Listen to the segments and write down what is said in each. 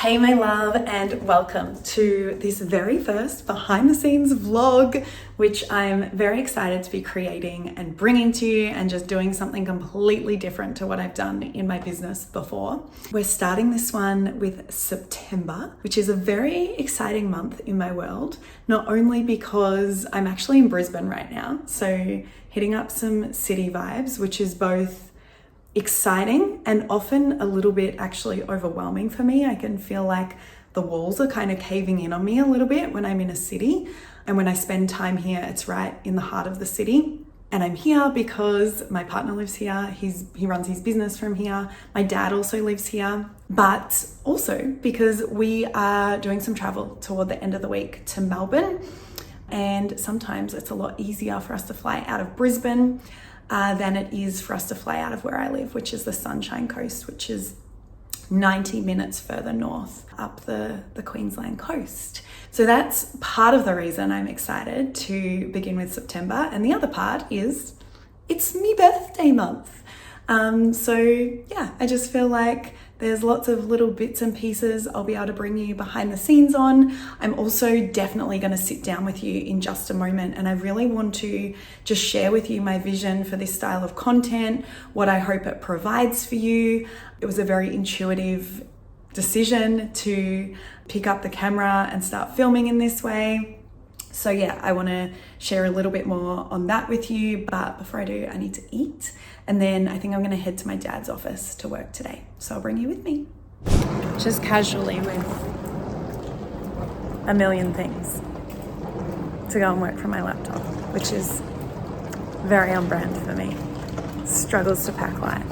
Hey my love, and welcome to this very first behind the scenes vlog, which I'm very excited to be creating and bringing to you, and just doing something completely different to what I've done in my business before. We're starting this one with September, which is a very exciting month in my world, not only because I'm actually in Brisbane right now, so hitting up some city vibes, which is both exciting and often a little bit actually overwhelming for me. I can feel like the walls are kind of caving in on me a little bit when I'm in a city. And when I spend time here, it's right in the heart of the city. And I'm here because my partner lives here. He runs his business from here. My dad also lives here, but also because we are doing some travel toward the end of the week to Melbourne. And sometimes it's a lot easier for us to fly out of Brisbane than it is for us to fly out of where I live, which is the Sunshine Coast, which is 90 minutes further north up the Queensland coast. So that's part of the reason I'm excited to begin with September. And the other part is it's me birthday month. So yeah, I just feel like there's lots of little bits and pieces I'll be able to bring you behind the scenes on. I'm also definitely going to sit down with you in just a moment, and I really want to just share with you my vision for this style of content, what I hope it provides for you. It was a very intuitive decision to pick up the camera and start filming in this way. So yeah, I want to share a little bit more on that with you, but before I do, I need to eat. And then I think I'm going to head to my dad's office to work today. So I'll bring you with me. Just casually with a million things to go and work from my laptop, which is very on brand for me. Struggles to pack light.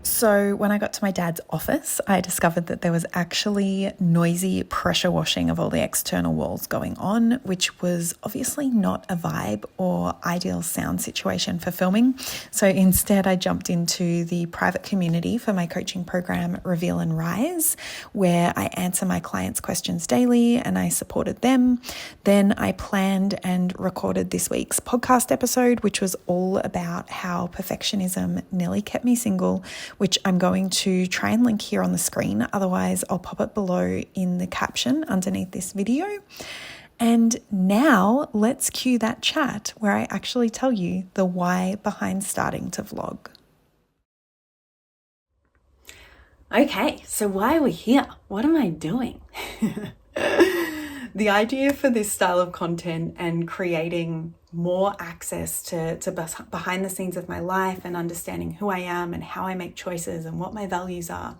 So when I got to my dad's office, I discovered that there was actually noisy pressure washing of all the external walls going on, which was obviously not a vibe or ideal sound situation for filming. So instead, I jumped into the private community for my coaching program, Reveal and Rise, where I answer my clients' questions daily and I supported them. Then I planned and recorded this week's podcast episode, which was all about how perfectionism nearly kept me single, which I'm going to try and link here on the screen. Otherwise, I'll pop it below in the caption underneath this video. And now let's cue that chat where I actually tell you the why behind starting to vlog. Okay, so why are we here? What am I doing? The idea for this style of content and creating more access to behind the scenes of my life and understanding who I am and how I make choices and what my values are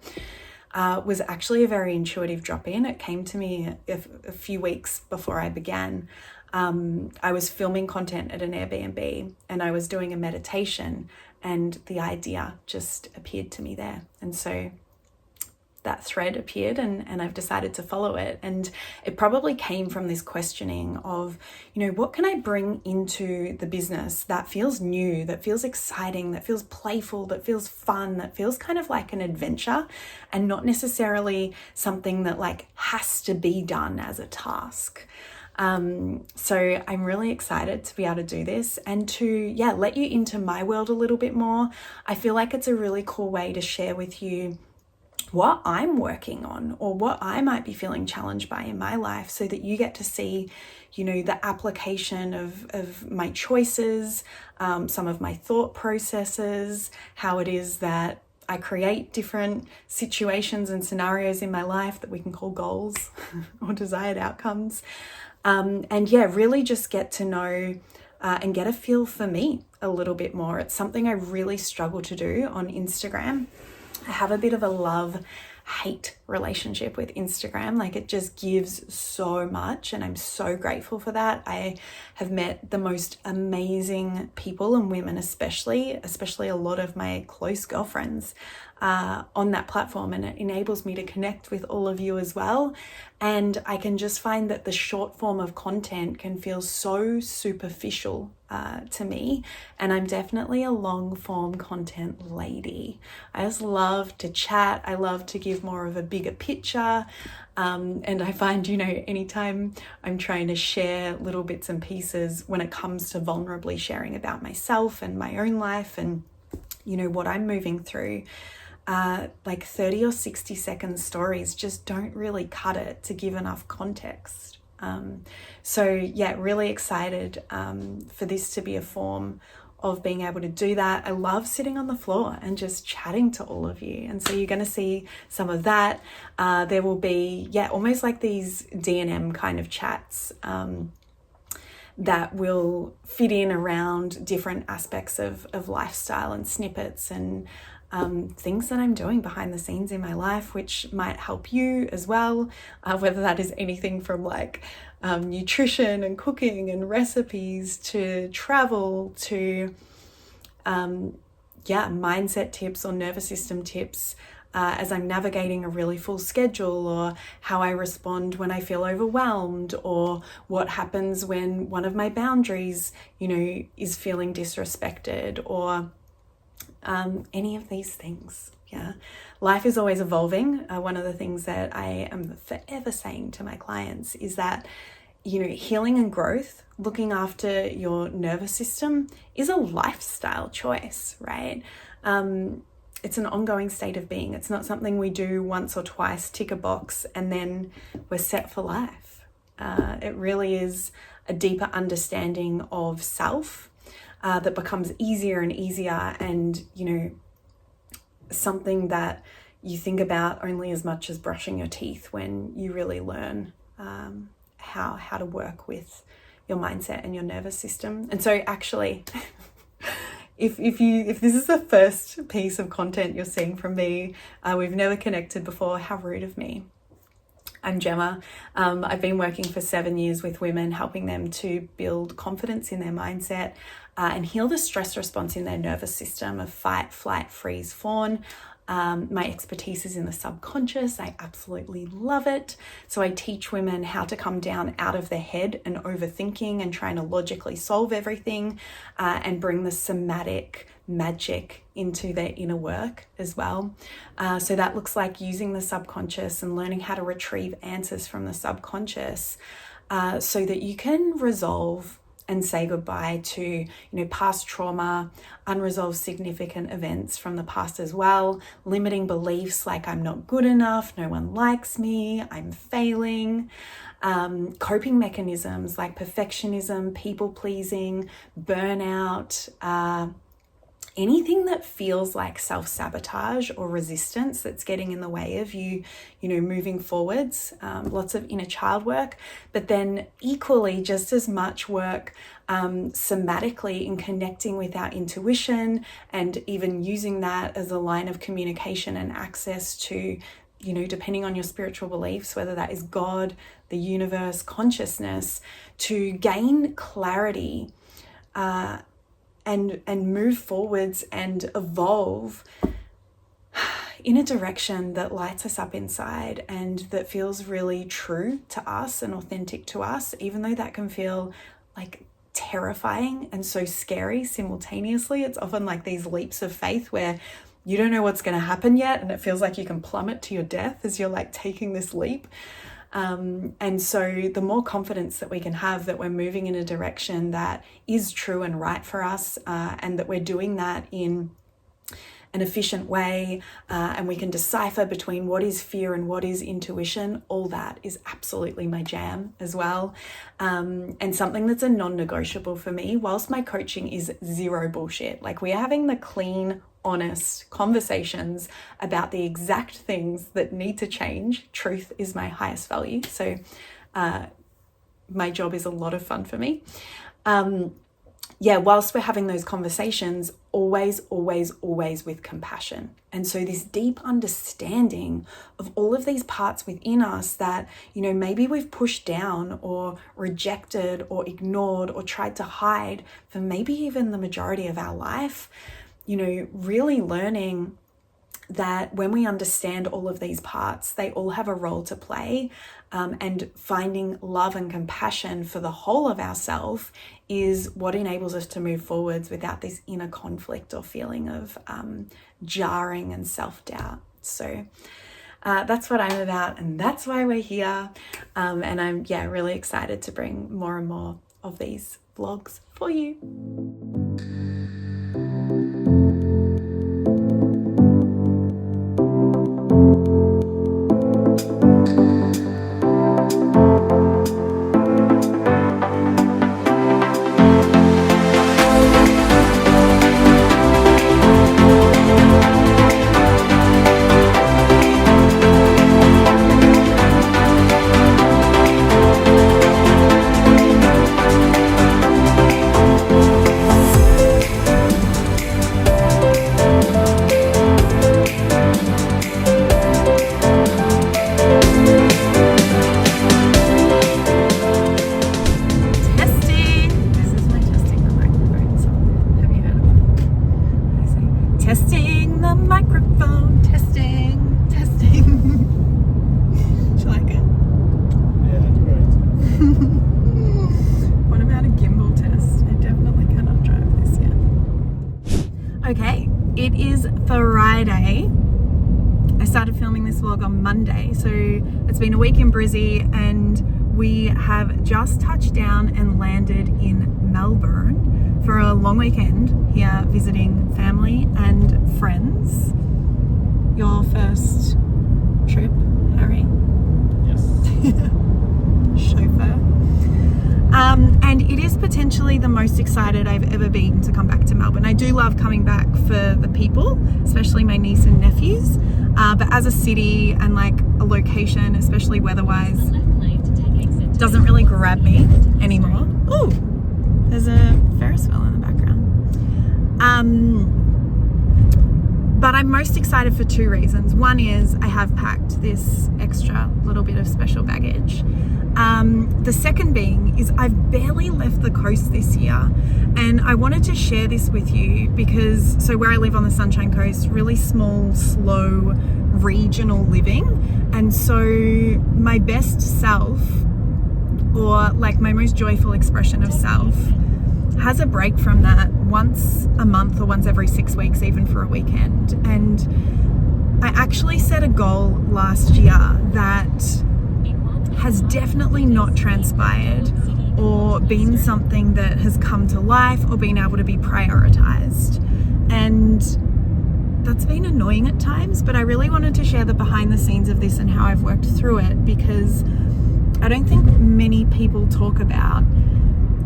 was actually a very intuitive drop-in. It came to me a few weeks before I began. I was filming content at an Airbnb and I was doing a meditation, and the idea just appeared to me there. And so that thread appeared and I've decided to follow it. And it probably came from this questioning of, what can I bring into the business that feels new, that feels exciting, that feels playful, that feels fun, that feels kind of like an adventure and not necessarily something that like has to be done as a task. So I'm really excited to be able to do this and to, let you into my world a little bit more. I feel like it's a really cool way to share with you what I'm working on or what I might be feeling challenged by in my life, so that you get to see, the application of my choices, some of my thought processes, how it is that I create different situations and scenarios in my life that we can call goals or desired outcomes. Really just get to know and get a feel for me a little bit more. It's something I really struggle to do on Instagram. I have a bit of a love-hate relationship with Instagram. Like, it just gives so much, and I'm so grateful for that. I have met the most amazing people and women, especially a lot of my close girlfriends on that platform, and it enables me to connect with all of you as well. And I can just find that the short form of content can feel so superficial to me, and I'm definitely a long form content lady. I just love to chat. I love to give more of a bigger picture. And I find, anytime I'm trying to share little bits and pieces when it comes to vulnerably sharing about myself and my own life and, what I'm moving through, like 30 or 60 second stories just don't really cut it to give enough context. Really excited for this to be a form of being able to do that. I love sitting on the floor and just chatting to all of you. And so you're going to see some of that. There will be, almost like these D&M kind of chats that will fit in around different aspects of lifestyle and snippets and things that I'm doing behind the scenes in my life, which might help you as well, whether that is anything from like nutrition and cooking and recipes to travel to mindset tips or nervous system tips as I'm navigating a really full schedule, or how I respond when I feel overwhelmed, or what happens when one of my boundaries, is feeling disrespected, or any of these things. Life is always evolving. One of the things that I am forever saying to my clients is that healing and growth, looking after your nervous system, is a lifestyle choice, right? It's an ongoing state of being. It's not something we do once or twice, tick a box, and then we're set for life. It really is a deeper understanding of self that becomes easier and easier, and something that you think about only as much as brushing your teeth when you really learn how to work with your mindset and your nervous system. And so actually, if this is the first piece of content you're seeing from me, we've never connected before. How rude of me. I'm Gemma. I've been working for 7 years with women, helping them to build confidence in their mindset and heal the stress response in their nervous system of fight, flight, freeze, fawn. My expertise is in the subconscious. I absolutely love it. So I teach women how to come down out of their head and overthinking and trying to logically solve everything, and bring the somatic magic into their inner work as well. So that looks like using the subconscious and learning how to retrieve answers from the subconscious, so that you can resolve and say goodbye to, past trauma, unresolved significant events from the past as well, limiting beliefs like I'm not good enough, no one likes me, I'm failing, coping mechanisms like perfectionism, people pleasing, burnout, anything that feels like self-sabotage or resistance that's getting in the way of you, moving forwards. Lots of inner child work, but then equally just as much work somatically in connecting with our intuition, and even using that as a line of communication and access to, depending on your spiritual beliefs, whether that is God, the universe, consciousness, to gain clarity and move forwards and evolve in a direction that lights us up inside and that feels really true to us and authentic to us, even though that can feel like terrifying and so scary simultaneously. It's often like these leaps of faith where you don't know what's going to happen yet, and it feels like you can plummet to your death as you're like taking this leap. And so the more confidence that we can have that we're moving in a direction that is true and right for us, and that we're doing that in an efficient way, and we can decipher between what is fear and what is intuition, all that is absolutely my jam as well. And something that's a non-negotiable for me, whilst my coaching is zero bullshit. Like, we are having the clean, honest conversations about the exact things that need to change. Truth is my highest value. So my job is a lot of fun for me. Whilst we're having those conversations, always with compassion. And so this deep understanding of all of these parts within us that, maybe we've pushed down or rejected or ignored or tried to hide for maybe even the majority of our life, really learning that when we understand all of these parts, they all have a role to play, and finding love and compassion for the whole of ourself is what enables us to move forwards without this inner conflict or feeling of jarring and self-doubt. So that's what I'm about, and that's why we're here. And I'm really excited to bring more and more of these vlogs for you. Testing the microphone, testing. Do you like it? Yeah, it's great. What about a gimbal test? I definitely cannot drive this yet. Okay, it is Friday. I started filming this vlog on Monday, so it's been a week in Brisbane, and we have just touched down and landed in Melbourne for a long weekend here visiting family and friends. Your first trip, Harry? Yes. Chauffeur. And it is potentially the most excited I've ever been to come back to Melbourne. I do love coming back for the people, especially my niece and nephews. But as a city and like a location, especially weather-wise, doesn't really grab me anymore. Ooh, there's a Ferris wheel in the background. But I'm most excited for two reasons. One is I have packed this extra little bit of special baggage. The second being is I've barely left the coast this year, and I wanted to share this with you because, so where I live on the Sunshine Coast, really small, slow, regional living, and so my best self, or like my most joyful expression of self, has a break from that once a month or once every 6 weeks, even for a weekend. And I actually set a goal last year that has definitely not transpired or been something that has come to life or been able to be prioritized. And that's been annoying at times, but I really wanted to share the behind the scenes of this and how I've worked through it, because I don't think many people talk about,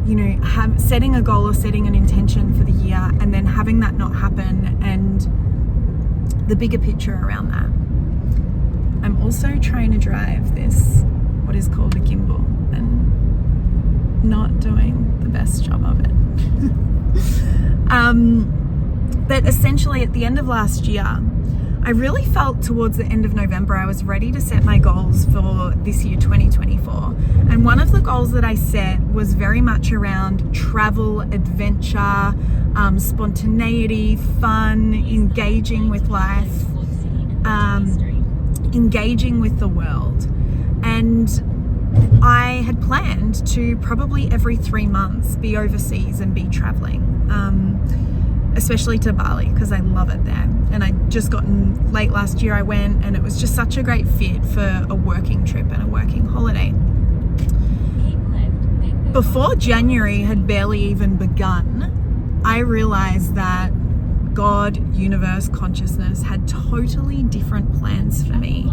you know, setting a goal or setting an intention for the year and then having that not happen, and the bigger picture around that. I'm also trying to drive this, what is called a gimbal, and not doing the best job of it. But essentially at the end of last year, I really felt towards the end of November I was ready to set my goals for this year 2024, and one of the goals that I set was very much around travel, adventure, spontaneity, fun, engaging with life, engaging with the world. And I had planned to probably every 3 months be overseas and be traveling, especially to Bali, because I love it there. And I'd just gotten, late last year I went, and it was just such a great fit for a working trip and a working holiday. Before January had barely even begun, I realized that God, universe, consciousness had totally different plans for me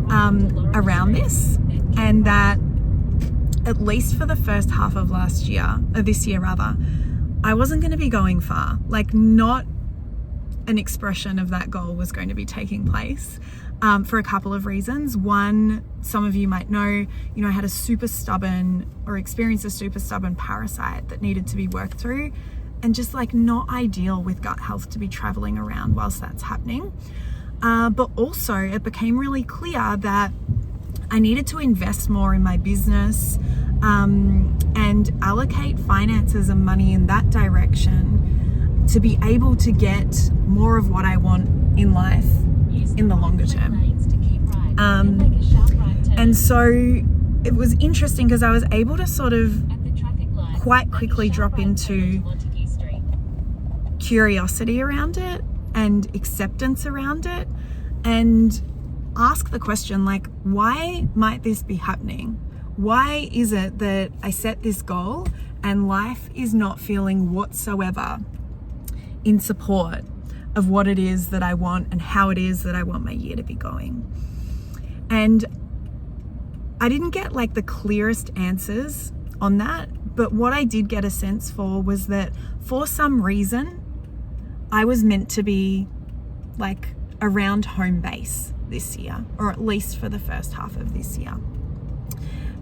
around this, and that at least for the first half of this year rather, I wasn't going to be going far. Like, not an expression of that goal was going to be taking place, for a couple of reasons. One, some of you might know, I had experienced a super stubborn parasite that needed to be worked through, and just like not ideal with gut health to be traveling around whilst that's happening. But also it became really clear that I needed to invest more in my business, and allocate finances and money in that direction to be able to get more of what I want in life in the longer term. And so it was interesting because I was able to sort of quite quickly drop into curiosity around it and acceptance around it, and ask the question, like, why might this be happening? Why is it that I set this goal and life is not feeling whatsoever in support of what it is that I want and how it is that I want my year to be going? And I didn't get like the clearest answers on that, but what I did get a sense for was that for some reason I was meant to be like around home base this year, or at least for the first half of this year.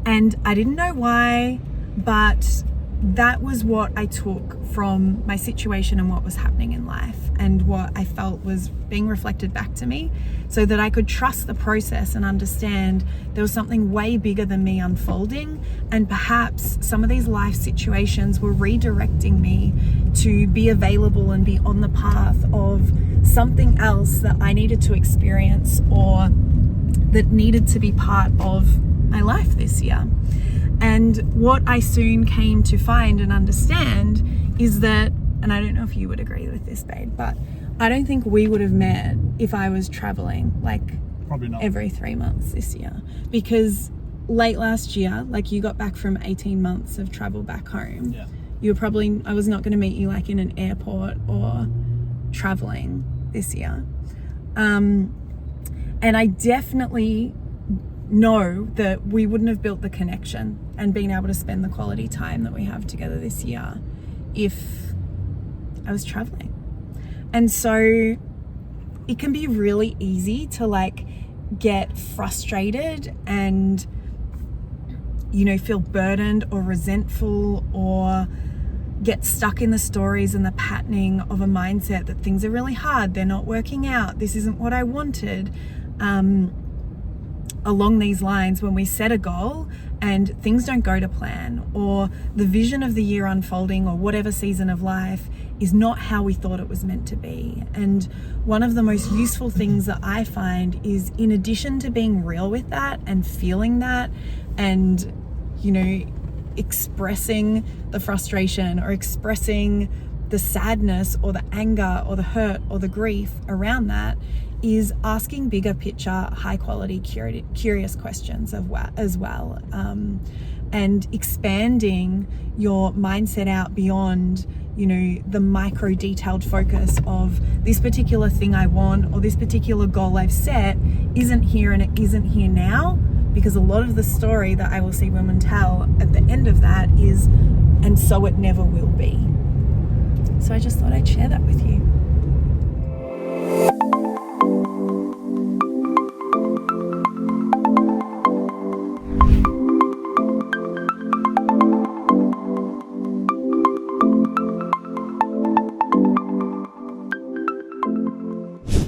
And I didn't know why, but that was what I took from my situation and what was happening in life, and what I felt was being reflected back to me, so that I could trust the process and understand there was something way bigger than me unfolding, and perhaps some of these life situations were redirecting me to be available and be on the path of something else that I needed to experience, or that needed to be part of my life this year. And what I soon came to find and understand is that, and I don't know if you would agree with this, babe, but I don't think we would have met if I was traveling like Probably not. every 3 months this year. Because late last year, like, you got back from 18 months of travel back home. Yeah. You were probably, I was not going to meet you like in an airport or traveling this year. And I definitely know that we wouldn't have built the connection and been able to spend the quality time that we have together this year if I was traveling. And so it can be really easy to like get frustrated and, you know, feel burdened or resentful, or get stuck in the stories and the patterning of a mindset that things are really hard, they're not working out, this isn't what I wanted. Along these lines, when we set a goal and things don't go to plan, or the vision of the year unfolding, or whatever season of life is not how we thought it was meant to be. And one of the most useful things that I find is, in addition to being real with that and feeling that, and, you know, expressing the frustration or expressing the sadness or the anger or the hurt or the grief around that, is asking bigger picture, high quality, curious questions as well, and expanding your mindset out beyond, you know, the micro detailed focus of this particular thing I want, or this particular goal I've set isn't here and it isn't here now, because a lot of the story that I will see women tell at the end of that is, and so it never will be. So I just thought I'd share that with you.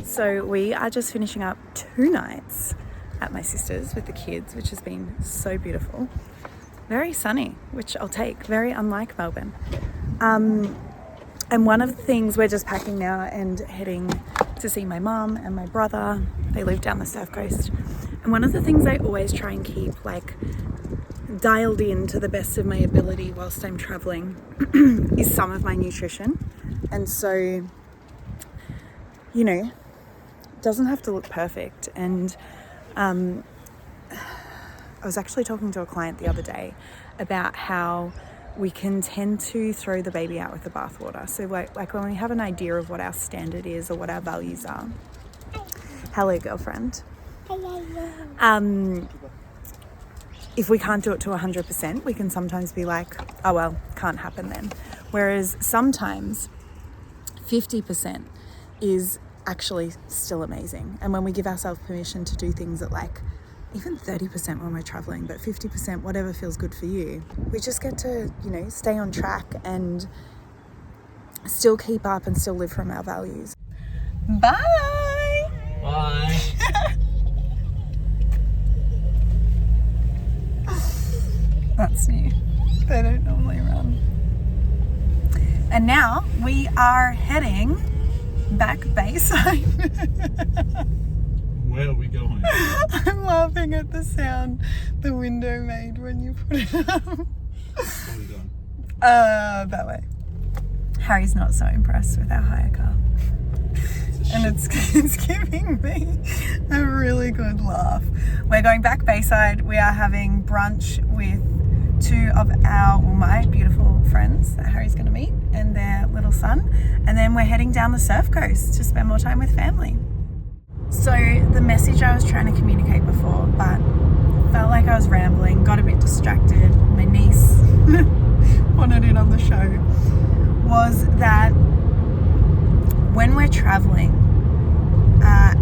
So we are just finishing up 2 nights at my sister's with the kids, which has been so beautiful. Very sunny, which I'll take, very unlike Melbourne. And one of the things, we're just packing now and heading to see my mum and my brother. They live down the Surf Coast. And one of the things I always try and keep like dialed in to the best of my ability whilst I'm traveling is some of my nutrition. And so, you know, doesn't have to look perfect. And I was actually talking to a client the other day about how we can tend to throw the baby out with the bathwater. So like when we have an idea of what our standard is or what our values are. Hello, girlfriend. Hello. If we can't do it to 100%, we can sometimes be like, oh well, can't happen then. Whereas sometimes 50% is actually still amazing. And when we give ourselves permission to do things at like even 30% when we're traveling, but 50%, whatever feels good for you, we just get to, you know, stay on track and still keep up and still live from our values. Bye. Bye. That's new. They don't normally run. And now we are heading back Bayside. Where are we going? I'm laughing at the sound the window made when you put it up. Where are we going? That way. Harry's not so impressed with our hire car. And it's giving me a really good laugh. We're going back Bayside. We are having brunch with two of my beautiful friends that Harry's going to meet and their little son. And then we're heading down the surf coast to spend more time with family. So the message I was trying to communicate before, but felt like I was rambling, got a bit distracted. My niece wanted in on the show, was that when we're traveling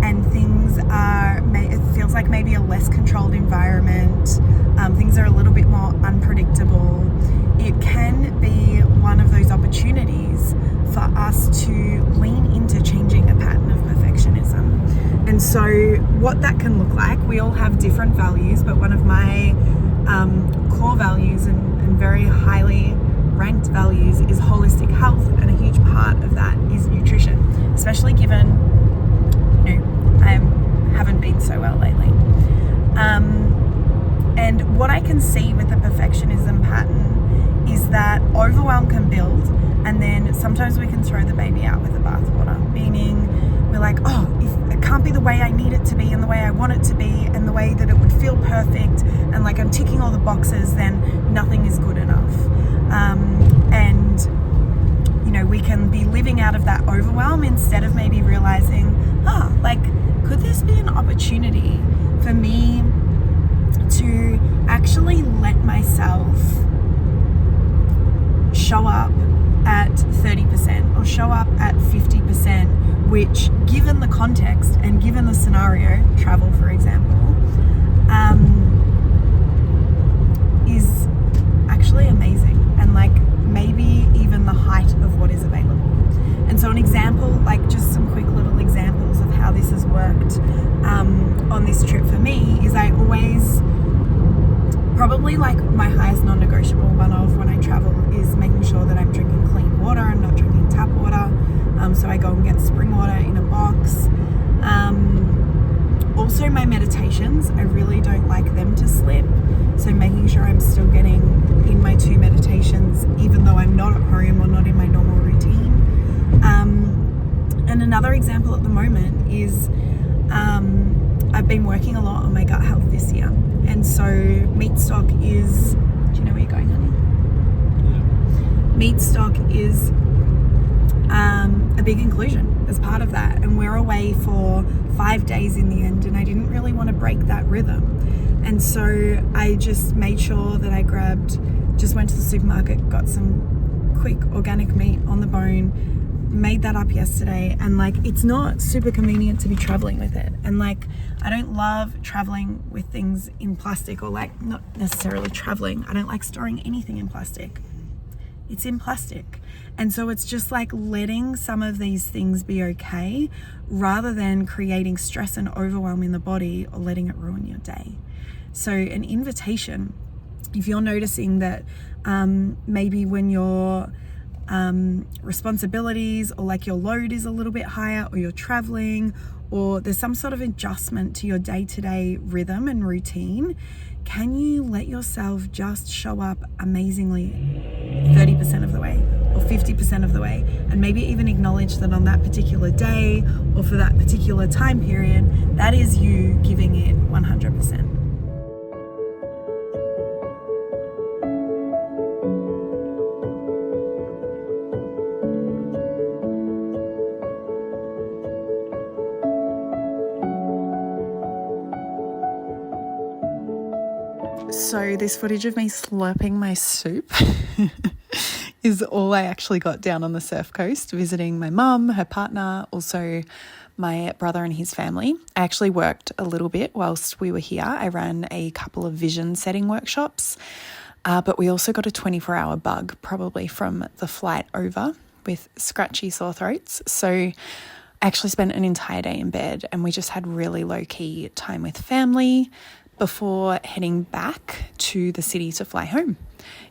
and things it feels like maybe a less controlled environment, things are a little bit more unpredictable, it can be one of those opportunities for us to lean into changing a pattern of perfectionism. And so what that can look like, we all have different values, but one of my core values and very highly ranked values is holistic health, and a huge part of that is nutrition, especially given I haven't been so well lately. And what I can see with the perfectionism pattern is that overwhelm can build, and then sometimes we can throw the baby out with the bathwater, meaning we're like, oh, if it can't be the way I need it to be and the way I want it to be and the way that it would feel perfect and like I'm ticking all the boxes, then nothing is good enough. And we can be living out of that overwhelm instead of maybe realizing, could this be an opportunity for me to actually let myself show up at 30% or show up at 50%, which, given the context and given the scenario, travel for example, is actually amazing and like maybe even the height of what is available. And so an example, like just some quick little examples of how this has worked on this trip for me is I always, probably like my highest non-negotiable one of when I travel is making sure that I'm drinking clean water and not drinking tap water. So I go and get spring water in a box. Also my meditations, I really don't like them to slip. So making sure I'm still getting in my 2 meditations, even though I'm not at home or not in my normal routine. And another example at the moment is I've been working a lot on my gut health this year. And so meat stock is, do you know where you're going, honey? Yeah. Meat stock is a big inclusion as part of that. And we're away for 5 days in the end, and I didn't really want to break that rhythm. And so I just made sure that I went to the supermarket, got some quick organic meat on the bone, made that up yesterday, and like it's not super convenient to be traveling with it. And like I don't love traveling with things in plastic, or like not necessarily traveling, I don't like storing anything in plastic. It's in plastic. And so it's just like letting some of these things be okay rather than creating stress and overwhelm in the body or letting it ruin your day. So an invitation, if you're noticing that maybe when your responsibilities or like your load is a little bit higher, or you're traveling, or there's some sort of adjustment to your day-to-day rhythm and routine, can you let yourself just show up amazingly 30% of the way or 50% of the way, and maybe even acknowledge that on that particular day or for that particular time period, that is you giving it 100%. So this footage of me slurping my soup is all I actually got down on the surf coast, visiting my mum, her partner, also my brother and his family. I actually worked a little bit whilst we were here. I ran a couple of vision setting workshops, but we also got a 24-hour bug, probably from the flight over, with scratchy sore throats. So I actually spent an entire day in bed, and we just had really low-key time with family before heading back to the city to fly home.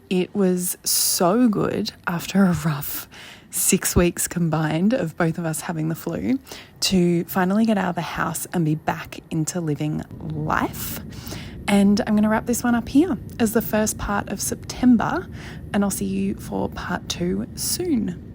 It was so good after a rough 6 weeks combined of both of us having the flu to finally get out of the house and be back into living life. And I'm going to wrap this one up here as the first part of September, and I'll see you for part 2 soon.